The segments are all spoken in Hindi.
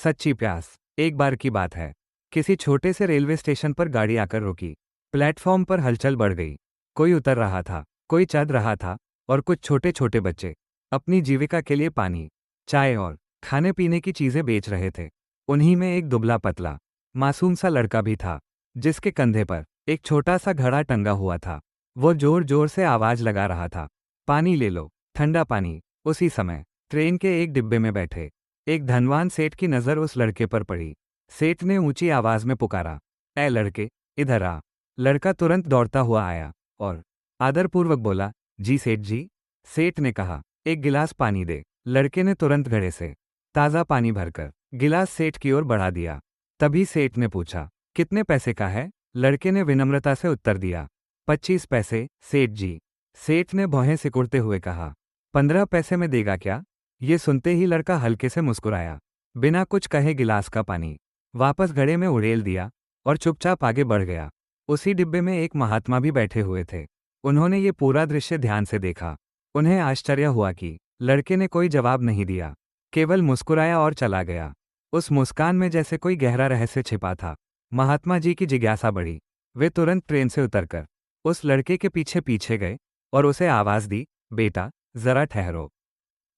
सच्ची प्यास। एक बार की बात है, किसी छोटे से रेलवे स्टेशन पर गाड़ी आकर रुकी। प्लेटफॉर्म पर हलचल बढ़ गई। कोई उतर रहा था, कोई चढ़ रहा था, और कुछ छोटे छोटे बच्चे अपनी जीविका के लिए पानी, चाय और खाने पीने की चीजें बेच रहे थे। उन्हीं में एक दुबला पतला मासूम सा लड़का भी था, जिसके कंधे पर एक छोटा सा घड़ा टंगा हुआ था। वो जोर जोर से आवाज लगा रहा था, पानी ले लो, ठंडा पानी। उसी समय ट्रेन के एक डिब्बे में बैठे एक धनवान सेठ की नजर उस लड़के पर पड़ी। सेठ ने ऊंची आवाज में पुकारा, ए लड़के, इधर आ। लड़का तुरंत दौड़ता हुआ आया और आदरपूर्वक बोला, जी सेठ जी। सेठ ने कहा, एक गिलास पानी दे। लड़के ने तुरंत घड़े से ताज़ा पानी भरकर गिलास सेठ की ओर बढ़ा दिया। तभी सेठ ने पूछा, कितने पैसे का है? लड़के ने विनम्रता से उत्तर दिया, 25 पैसे, सेठ जी। सेठ ने भौहें सिकुड़ते हुए कहा, 15 पैसे में देगा क्या? ये सुनते ही लड़का हल्के से मुस्कुराया, बिना कुछ कहे गिलास का पानी वापस घड़े में उड़ेल दिया और चुपचाप आगे बढ़ गया। उसी डिब्बे में एक महात्मा भी बैठे हुए थे। उन्होंने ये पूरा दृश्य ध्यान से देखा। उन्हें आश्चर्य हुआ कि लड़के ने कोई जवाब नहीं दिया, केवल मुस्कुराया और चला गया। उस मुस्कान में जैसे कोई गहरा रहस्य छिपा था। महात्मा जी की जिज्ञासा बढ़ी। वे तुरंत ट्रेन से उतरकर उस लड़के के पीछे पीछे गए और उसे आवाज दी, बेटा, जरा ठहरो।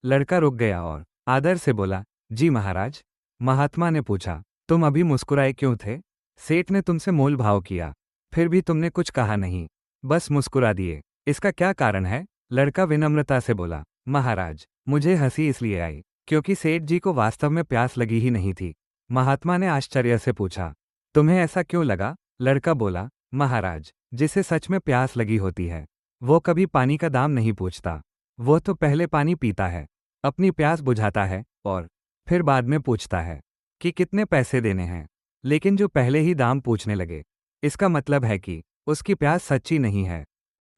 लड़का रुक गया और आदर से बोला, जी महाराज। महात्मा ने पूछा, तुम अभी मुस्कुराए क्यों थे? सेठ ने तुमसे मोल भाव किया, फिर भी तुमने कुछ कहा नहीं, बस मुस्कुरा दिए। इसका क्या कारण है? लड़का विनम्रता से बोला, महाराज, मुझे हंसी इसलिए आई क्योंकि सेठ जी को वास्तव में प्यास लगी ही नहीं थी। महात्मा ने आश्चर्य से पूछा, तुम्हें ऐसा क्यों लगा? लड़का बोला, महाराज, जिसे सच में प्यास लगी होती है वो कभी पानी का दाम नहीं पूछता। वो तो पहले पानी पीता है, अपनी प्यास बुझाता है और फिर बाद में पूछता है कि कितने पैसे देने हैं। लेकिन जो पहले ही दाम पूछने लगे, इसका मतलब है कि उसकी प्यास सच्ची नहीं है।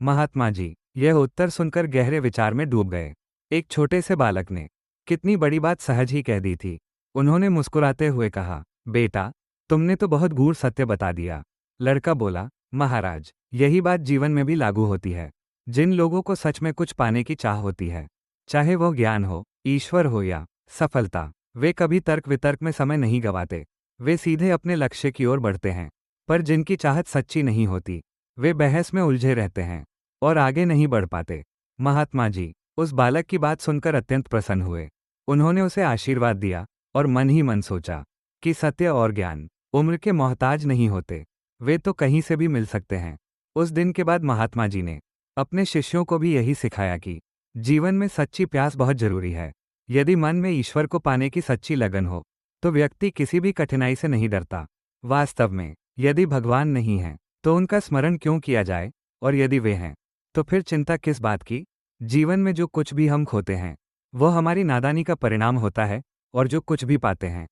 महात्मा जी यह उत्तर सुनकर गहरे विचार में डूब गए। एक छोटे से बालक ने कितनी बड़ी बात सहज ही कह दी थी। उन्होंने मुस्कुराते हुए कहा, बेटा, तुमने तो बहुत गूढ़ सत्य बता दिया। लड़का बोला, महाराज, यही बात जीवन में भी लागू होती है। जिन लोगों को सच में कुछ पाने की चाह होती है, चाहे वो ज्ञान हो, ईश्वर हो या सफलता, वे कभी तर्क वितर्क में समय नहीं गंवाते। वे सीधे अपने लक्ष्य की ओर बढ़ते हैं। पर जिनकी चाहत सच्ची नहीं होती, वे बहस में उलझे रहते हैं और आगे नहीं बढ़ पाते। महात्मा जी उस बालक की बात सुनकर अत्यंत प्रसन्न हुए। उन्होंने उसे आशीर्वाद दिया और मन ही मन सोचा कि सत्य और ज्ञान उम्र के मोहताज नहीं होते, वे तो कहीं से भी मिल सकते हैं। उस दिन के बाद महात्मा जी ने अपने शिष्यों को भी यही सिखाया कि जीवन में सच्ची प्यास बहुत जरूरी है। यदि मन में ईश्वर को पाने की सच्ची लगन हो तो व्यक्ति किसी भी कठिनाई से नहीं डरता। वास्तव में यदि भगवान नहीं है तो उनका स्मरण क्यों किया जाए, और यदि वे हैं तो फिर चिंता किस बात की? जीवन में जो कुछ भी हम खोते हैं वो हमारी नादानी का परिणाम होता है, और जो कुछ भी पाते हैं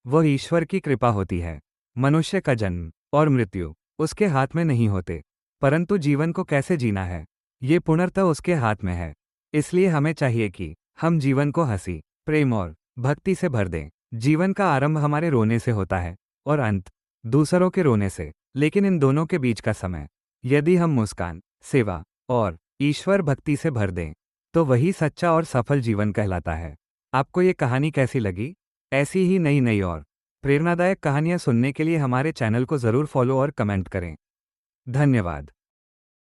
वह ईश्वर की कृपा होती है। मनुष्य का जन्म और मृत्यु उसके हाथ में नहीं होते, परंतु जीवन को कैसे जीना है ये पूर्णतः उसके हाथ में है। इसलिए हमें चाहिए कि हम जीवन को हंसी, प्रेम और भक्ति से भर दें। जीवन का आरंभ हमारे रोने से होता है और अंत दूसरों के रोने से, लेकिन इन दोनों के बीच का समय यदि हम मुस्कान, सेवा और ईश्वर भक्ति से भर दें तो वही सच्चा और सफल जीवन कहलाता है। आपको ये कहानी कैसी लगी? ऐसी ही नई नई और प्रेरणादायक कहानियां सुनने के लिए हमारे चैनल को जरूर फॉलो और कमेंट करें। धन्यवाद।